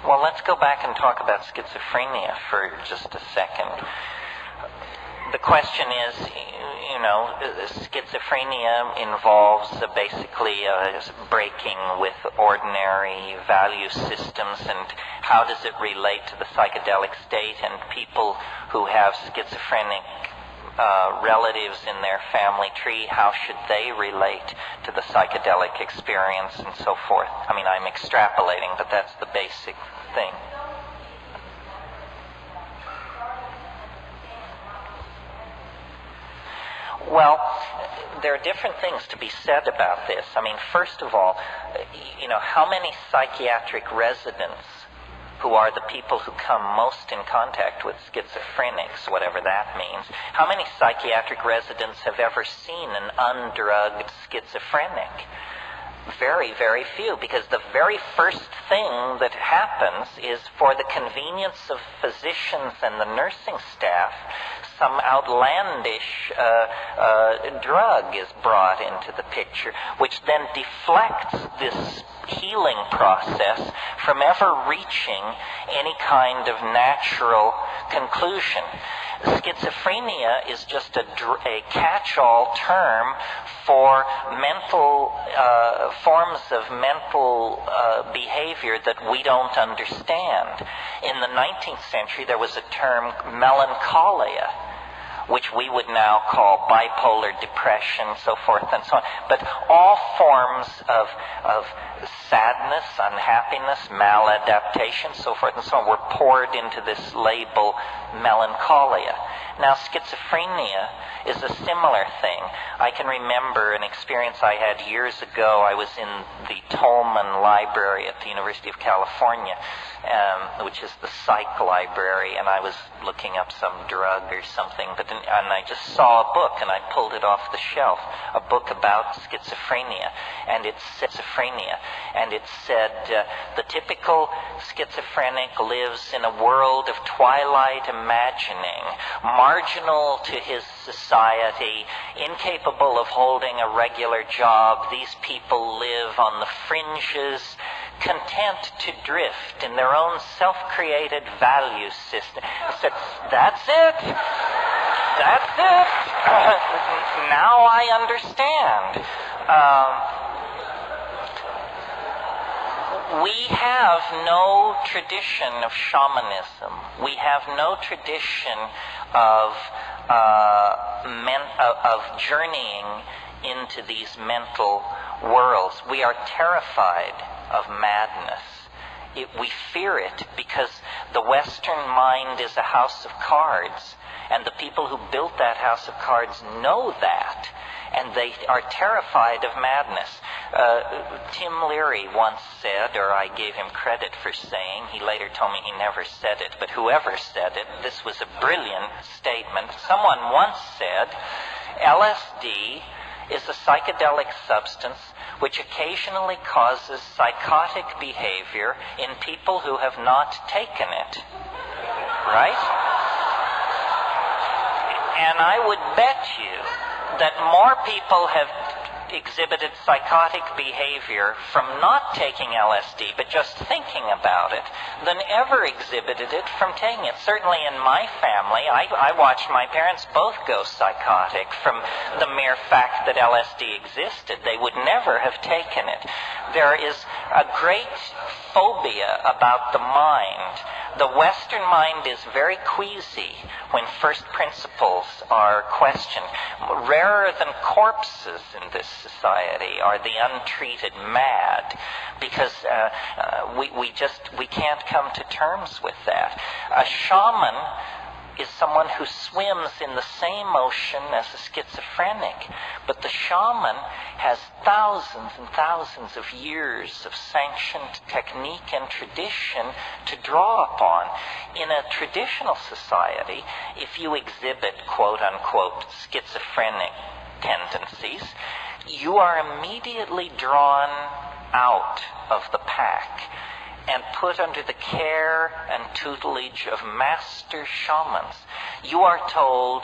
Well, let's go back and talk about schizophrenia for just a second. The question is, schizophrenia involves basically breaking with ordinary value systems, and how does it relate to the psychedelic state? And people who have schizophrenic relatives in their family tree, how should they relate to the psychedelic experience and so forth? I mean, I'm extrapolating, but that's the basic thing. Well, there are different things to be said about this. I mean, first of all, how many psychiatric residents, who are the people who come most in contact with schizophrenics, whatever that means, how many psychiatric residents have ever seen an undrugged schizophrenic? Very, very few, because the very first thing that happens is, for the convenience of physicians and the nursing staff, some outlandish drug is brought into the picture, which then deflects this healing process from ever reaching any kind of natural conclusion. Schizophrenia is just a catch-all term for mental forms of mental behavior that we don't understand. In the 19th century, there was a term, melancholia, which we would now call bipolar depression, so forth and so on. But all forms of sadness, unhappiness, maladaptation, so forth and so on, were poured into this label melancholia. Now, schizophrenia is a similar thing. I can remember an experience I had years ago. I was in the Tolman Library at the University of California, which is the psych library, and I was looking up some drug or something, and I just saw a book, and I pulled it off the shelf, a book about schizophrenia, and it said the typical schizophrenic lives in a world of twilight imagining, marginal to his society, incapable of holding a regular job. These people live on the fringes, content to drift in their own self-created value system. I said, that's it. That's it. Now I understand. We have no tradition of shamanism. We have no tradition of journeying into these mental worlds. We are terrified of madness. We fear it because the Western mind is a house of cards, and the people who built that house of cards know that, and they are terrified of madness. Tim Leary once said, or I gave him credit for saying, he later told me he never said it, but whoever said it, this was a brilliant statement. Someone once said, LSD is a psychedelic substance which occasionally causes psychotic behavior in people who have not taken it. Right? And I would bet you that more people have exhibited psychotic behavior from not taking LSD, but just thinking about it, than ever exhibited it from taking it. Certainly in my family, I watched my parents both go psychotic from the mere fact that LSD existed. They would never have taken it. There is a great phobia about the mind. The Western mind is very queasy when first principles are questioned. Rarer than corpses in this society are the untreated mad, because we can't come to terms with that. A shaman is someone who swims in the same ocean as a schizophrenic, but the shaman has thousands and thousands of years of sanctioned technique and tradition to draw upon. In a traditional society, if you exhibit quote-unquote schizophrenic tendencies, you are immediately drawn out of the pack and put under the care and tutelage of master shamans. You are told,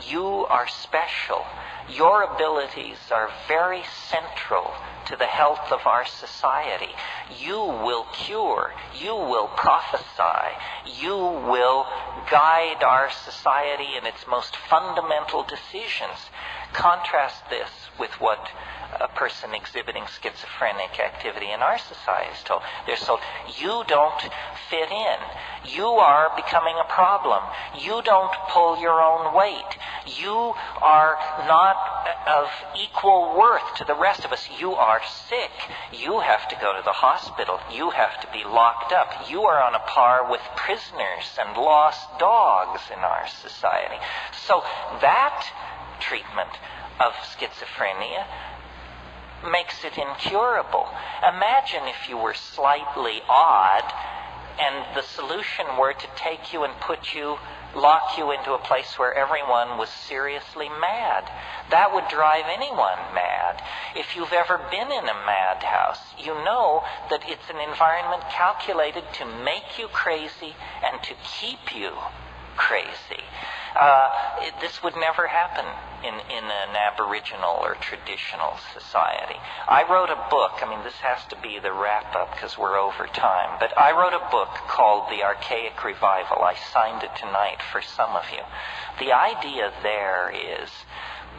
you are special. Your abilities are very central to the health of our society. You will cure. You will prophesy. You will guide our society in its most fundamental decisions. Contrast this with what a person exhibiting schizophrenic activity in our society is told. They're told, you don't fit in. You are becoming a problem. You don't pull your own weight. You are not of equal worth to the rest of us. You are sick. You have to go to the hospital. You have to be locked up. You are on a par with prisoners and lost dogs in our society. So that treatment of schizophrenia makes it incurable. Imagine if you were slightly odd and the solution were to take you and lock you into a place where everyone was seriously mad. That would drive anyone mad. If you've ever been in a madhouse, you know that it's an environment calculated to make you crazy and to keep you crazy. This would never happen in an Aboriginal or traditional society. I wrote a book, this has to be the wrap-up because we're over time, but I wrote a book called The Archaic Revival. I signed it tonight for some of you. The idea there is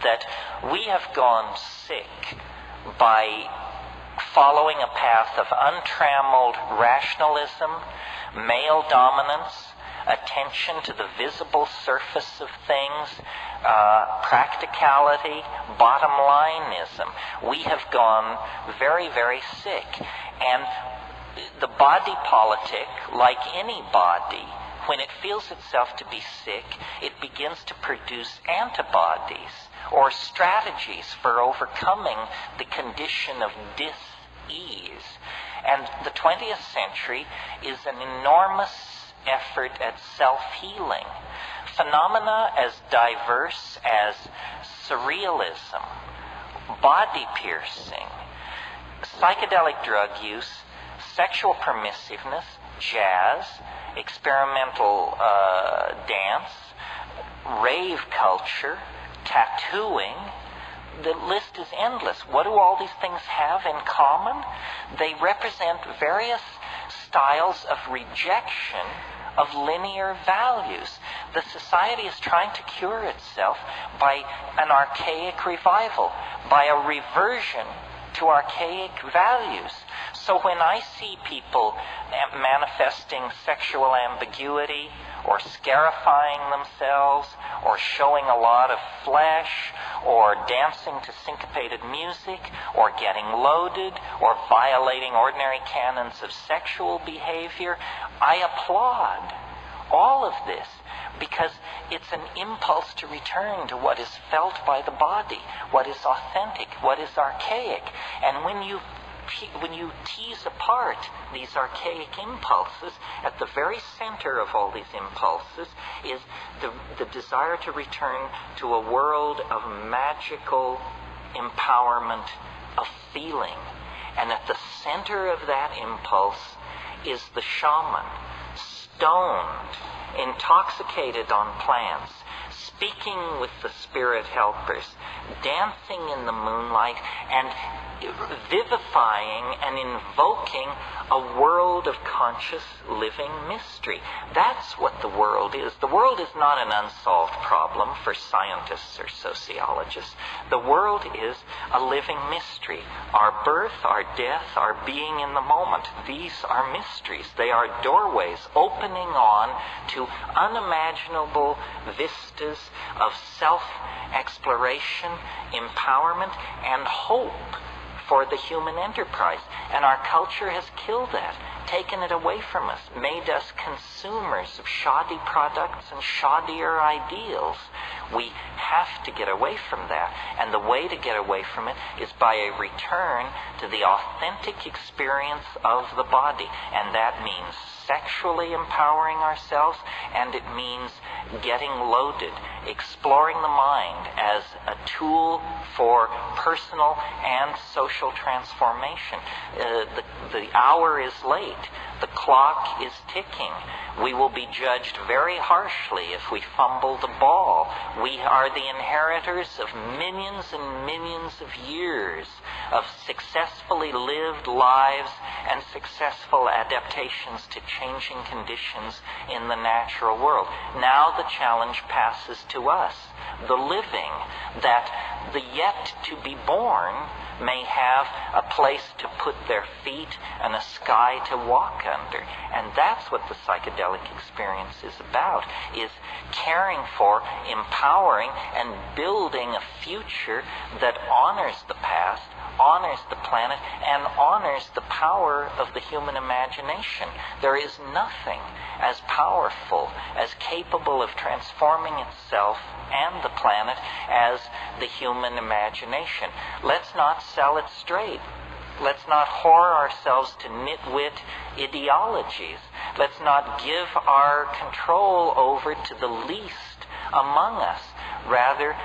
that we have gone sick by following a path of untrammeled rationalism, male dominance, attention to the visible surface of things, practicality, bottom lineism. We have gone very, very sick. And the body politic, like any body, when it feels itself to be sick, it begins to produce antibodies or strategies for overcoming the condition of dis-ease. And the 20th century is an enormous effort at self-healing. Phenomena as diverse as surrealism, body piercing, psychedelic drug use, sexual permissiveness, jazz, experimental dance, rave culture, tattooing. The list is endless. What do all these things have in common? They represent various styles of rejection of linear values. The society is trying to cure itself by an archaic revival, by a reversion to archaic values. So when I see people manifesting sexual ambiguity, or scarifying themselves, or showing a lot of flesh, or dancing to syncopated music, or getting loaded, or violating ordinary canons of sexual behavior, I applaud all of this because it's an impulse to return to what is felt by the body, what is authentic, what is archaic. And when you tease apart these archaic impulses, at the very center of all these impulses is the desire to return to a world of magical empowerment of feeling. And at the center of that impulse is the shaman, stoned, intoxicated on plants, speaking with the spirit helpers, dancing in the moonlight, and vivifying and invoking a world of conscious living mystery. That's what the world is. The world is not an unsolved problem for scientists or sociologists. The world is a living mystery. Our birth, our death, our being in the moment. These are mysteries. They are doorways opening on to unimaginable vistas of self-exploration, empowerment, and hope for the human enterprise. And our culture has killed that, taken it away from us, made us consumers of shoddy products and shoddier ideals. We have to get away from that. And the way to get away from it is by a return to the authentic experience of the body. And that means sexually empowering ourselves, and it means getting loaded, exploring the mind as a tool for personal and social transformation. The hour is late. The clock is ticking. We will be judged very harshly if we fumble the ball. We are the inheritors of millions and millions of years of successfully lived lives and successful adaptations to changing conditions in the natural world. Now the challenge passes to us, the living, that the yet to be born may have a place to put their feet and a sky to walk under. And that's what the psychedelic experience is about, is caring for, empowering, and building a future that honors the past, honors the planet, and honors the power of the human imagination. There is nothing as powerful, as capable of transforming itself and the planet as the human imagination. Let's not sell it straight. Let's not whore ourselves to nitwit ideologies. Let's not give our control over to the least among us. Rather,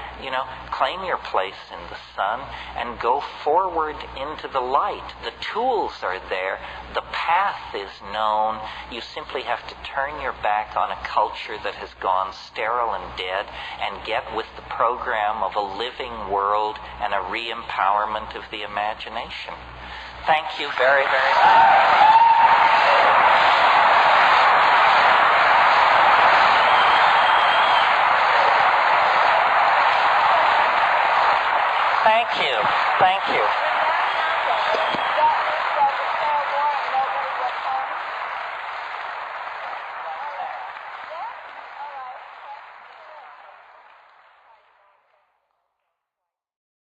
claim your place in the sun and go forward into the light. The tools are there. The path is known. You simply have to turn your back on a culture that has gone sterile and dead and get with the program of a living world and a re-empowerment of the imagination. Thank you very, very much. Thank you. Thank you.